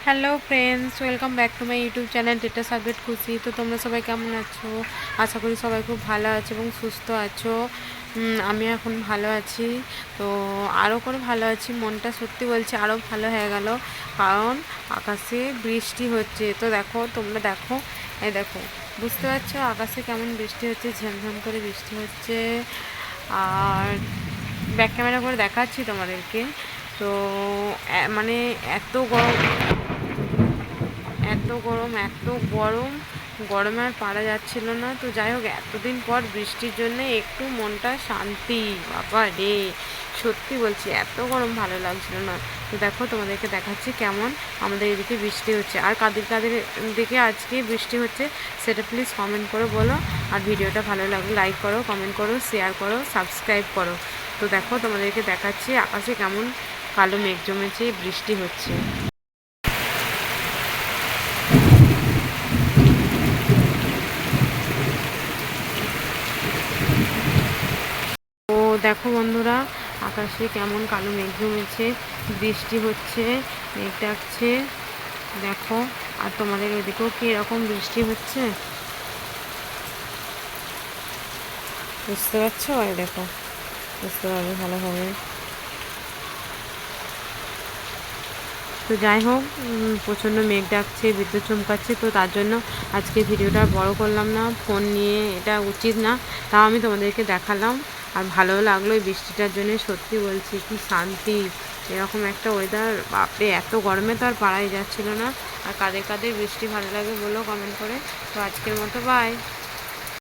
Hello friends, welcome back to my YouTube channel data subject খুশি। তো তোমরা সবাই কেমন আছো? আশা করি সবাই খুব ভালো আছো এবং সুস্থ আছো। আমি এখন ভালো আছি। তো আরও করে ভালো আছি, মনটা সত্যি বলছে আরও ভালো হয়ে গেল, কারণ আকাশে বৃষ্টি হচ্ছে। তো দেখো, তোমরা দেখো, এই দেখো, বুঝতে পারছো আকাশে কেমন বৃষ্টি হচ্ছে, ঝমঝম করে বৃষ্টি হচ্ছে। আর ব্যাক ক্যামেরা করে দেখাচ্ছি তোমাদেরকে। তো মানে এত গরম, এত গরম, এত গরম, গরমে আর পারা যাচ্ছিল না। তো যাই হোক, এতদিন পর বৃষ্টির জন্য একটু মনটা শান্তি। বাবা রে, সত্যি বলছি এত গরম ভালো লাগছিল না। তো দেখো, তোমাদেরকে দেখাচ্ছি কেমন আমাদের এদিকে বৃষ্টি হচ্ছে। আর কাদের কাদের দিকে আজকে বৃষ্টি হচ্ছে সেটা প্লিজ কমেন্ট করে বলো। আর ভিডিওটা ভালো লাগলে লাইক করো, কমেন্ট করো, শেয়ার করো, সাবস্ক্রাইব করো। তো দেখো, তোমাদেরকে দেখাচ্ছি আকাশে কেমন কালো মেঘ জমেছে, বৃষ্টি হচ্ছে। তো দেখো বন্ধুরা, আকাশে কেমন কালো মেঘ জমেছে, বৃষ্টি হচ্ছে, মেঘ ডাকছে। দেখো, আর তোমাদের ওইদিকেও কি এরকম বৃষ্টি হচ্ছে বুঝতে পারছো? আর দেখো, বুঝতে পারবে ভালোভাবে। তো যাই হোক, প্রচণ্ড মেঘ ডাকছে, বিদ্যুৎ চমকাচ্ছে। তো তার জন্য আজকে ভিডিওটা বড় করলাম না, ফোন নিয়ে এটা উচিত না, তাও আমি তোমাদেরকে দেখালাম। আর ভালো লাগলো এই বৃষ্টিটার জন্য, সত্যি বলছি কি শান্তি। এরকম একটা ওয়েদার, বাপরে, এত গরমে তো আর পারাই যাচ্ছিল না। আর কাদের কাদের বৃষ্টি ভালো লাগে বলো কমেন্ট করে। তো আজকের মতো বাই।